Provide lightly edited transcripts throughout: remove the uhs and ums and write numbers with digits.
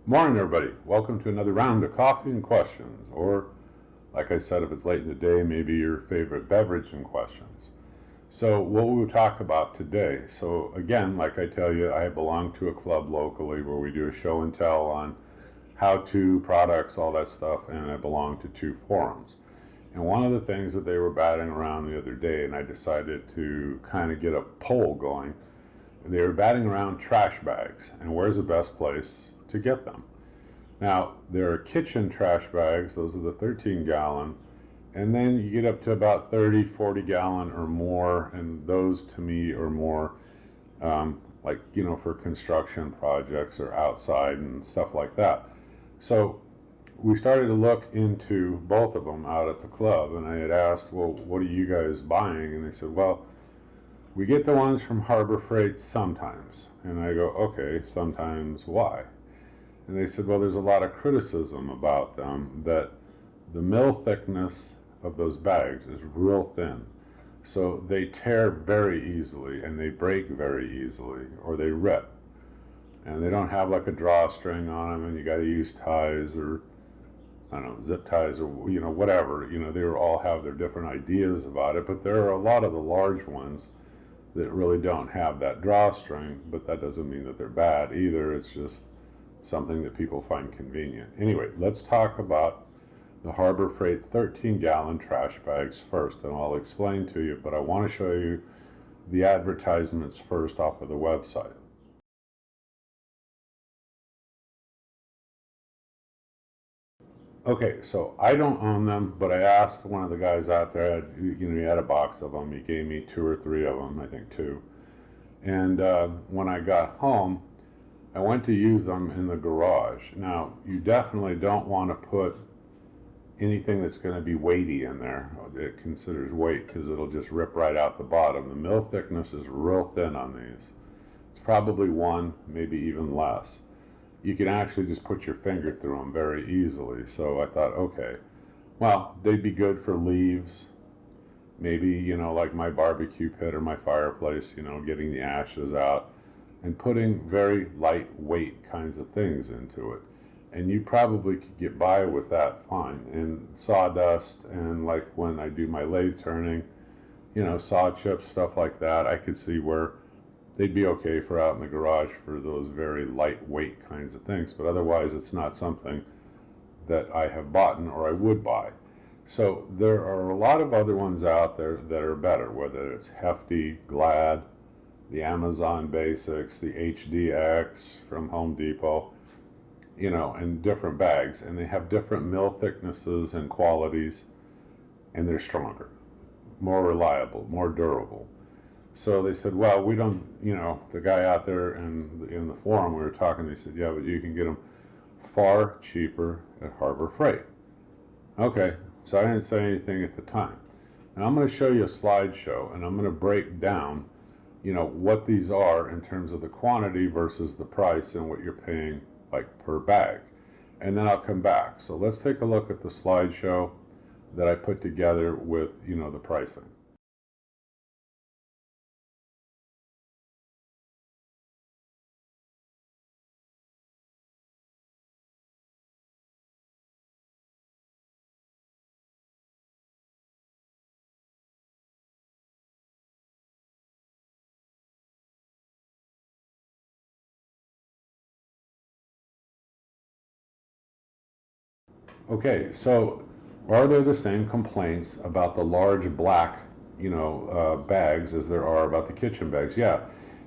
Morning, everybody. Welcome to another round of coffee and questions, or like I said, if it's late in the day, maybe your favorite beverage and questions. So, what we will talk about today. So, again, like I tell you, I belong to a club locally where we do a show and tell on how to products, all that stuff, and I belong to two forums. And one of the things that they were batting around the other day, and I decided to kind of get a poll going, they were batting around trash bags and where's the best place to get them. Now, there are kitchen trash bags, those are the 13 gallon, and then you get up to about 30, 40 gallon or more, and those to me are more like, for construction projects or outside and stuff like that. So we started to look into both of them out at the club, and I had asked, well, what are you guys buying? And they said, well, we get the ones from Harbor Freight sometimes. And I go, okay, sometimes why? And they said, well, there's a lot of criticism about them that the mill thickness of those bags is real thin. So they tear very easily and they break very easily, or they rip. And they don't have like a drawstring on them, and you got to use ties or I don't know, zip ties or whatever. They all have their different ideas about it, but there are a lot of the large ones that really don't have that drawstring, but that doesn't mean that they're bad either. It's just something that people find convenient. Anyway, let's talk about the Harbor Freight 13 gallon trash bags first, and I'll explain to you, but I want to show you the advertisements first off of the website. Okay, so I don't own them, but I asked one of the guys out there, he had a box of them. He gave me two or three of them, I think two. And when I got home, I went to use them in the garage. Now, you definitely don't want to put anything that's going to be weighty in there. It considers weight because it'll just rip right out the bottom. The mill thickness is real thin on these. It's probably one, maybe even less. You can actually just put your finger through them very easily. So I thought, okay, well, they'd be good for leaves. Maybe, like my barbecue pit or my fireplace, getting the ashes out and putting very lightweight kinds of things into it. And you probably could get by with that fine. And sawdust and like when I do my lathe turning, saw chips, stuff like that, I could see where they'd be okay for out in the garage for those very lightweight kinds of things. But otherwise, it's not something that I have bought or I would buy. So there are a lot of other ones out there that are better, whether it's Hefty, Glad, the Amazon Basics, the HDX from Home Depot, in different bags. And they have different mill thicknesses and qualities, and they're stronger, more reliable, more durable. So they said, well, we don't, the guy out there in the forum we were talking, they said, yeah, but you can get them far cheaper at Harbor Freight. Okay, so I didn't say anything at the time. And I'm going to show you a slideshow, and I'm going to break down, what these are in terms of the quantity versus the price and what you're paying like per bag. And then I'll come back. So let's take a look at the slideshow that I put together with, the pricing. Okay, so are there the same complaints about the large black, bags as there are about the kitchen bags? Yeah,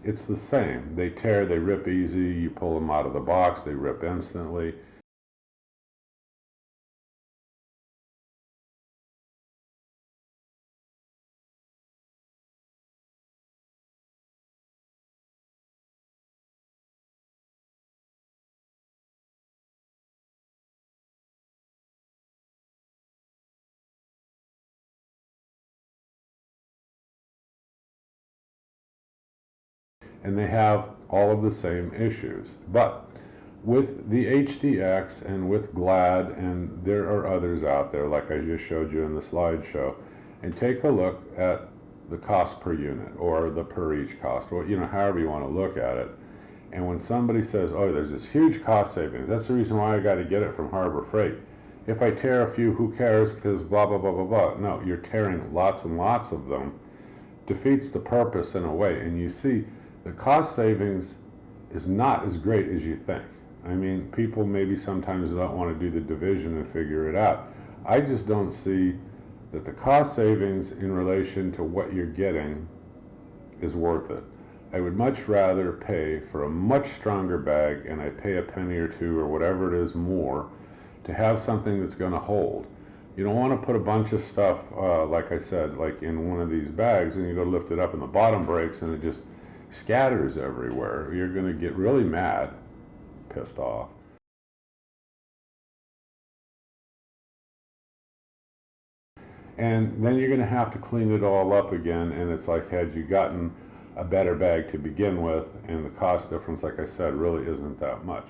it's the same. They tear, they rip easy. You pull them out of the box, they rip instantly. And they have all of the same issues. But with the HDX and with Glad, and there are others out there, like I just showed you in the slideshow, and take a look at the cost per unit or the per each cost, or however you want to look at it. And when somebody says, oh, there's this huge cost savings, that's the reason why I got to get it from Harbor Freight. If I tear a few, who cares, because blah, blah, blah, blah, blah. No, you're tearing lots and lots of them. Defeats the purpose in a way. And you see, the cost savings is not as great as you think. I mean, people maybe sometimes don't want to do the division and figure it out. I just don't see that the cost savings in relation to what you're getting is worth it. I would much rather pay for a much stronger bag, and I pay a penny or two or whatever it is more to have something that's going to hold. You don't want to put a bunch of stuff, like I said, like in one of these bags, and you go lift it up and the bottom breaks and it just scatters everywhere. You're going to get really mad, pissed off. And then you're going to have to clean it all up again, and it's like, had you gotten a better bag to begin with, and the cost difference, like I said, really isn't that much.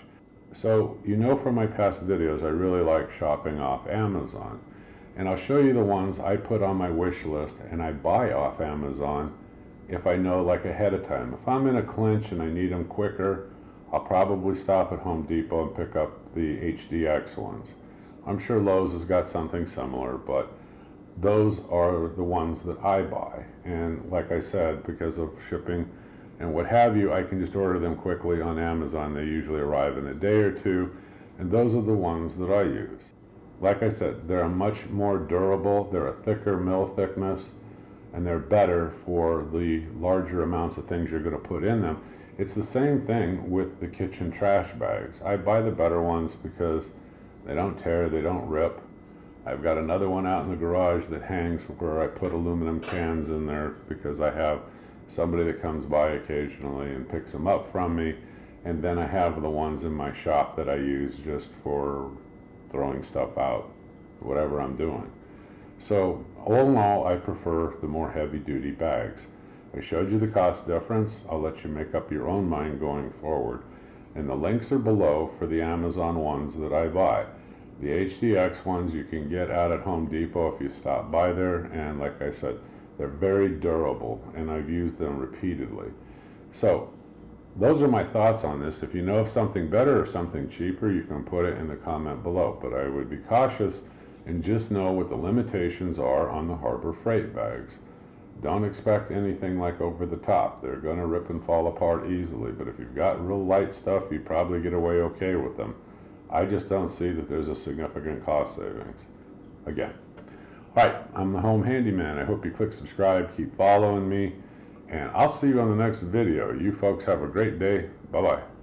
So, you know from my past videos, I really like shopping off Amazon. And I'll show you the ones I put on my wish list and I buy off Amazon if I know like ahead of time. If I'm in a clinch and I need them quicker, I'll probably stop at Home Depot and pick up the HDX ones. I'm sure Lowe's has got something similar, but those are the ones that I buy. And like I said, because of shipping and what have you, I can just order them quickly on Amazon. They usually arrive in a day or two, and those are the ones that I use. Like I said, they're much more durable, they're a thicker mill thickness, and they're better for the larger amounts of things you're going to put in them. It's the same thing with the kitchen trash bags. I buy the better ones because they don't tear, they don't rip. I've got another one out in the garage that hangs where I put aluminum cans in there because I have somebody that comes by occasionally and picks them up from me. And then I have the ones in my shop that I use just for throwing stuff out, whatever I'm doing. So all in all, I prefer the more heavy-duty bags. I showed you the cost difference. I'll let you make up your own mind going forward. And the links are below for the Amazon ones that I buy. The HDX ones you can get out at Home Depot if you stop by there, and like I said, they're very durable, and I've used them repeatedly. So those are my thoughts on this. If you know of something better or something cheaper, you can put it in the comment below, but I would be cautious and just know what the limitations are on the Harbor Freight bags. Don't expect anything like over the top. They're going to rip and fall apart easily, but if you've got real light stuff, you probably get away okay with them. I just don't see that there's a significant cost savings. Again. Alright, I'm the Home Handyman. I hope you click subscribe, keep following me, and I'll see you on the next video. You folks have a great day. Bye-bye.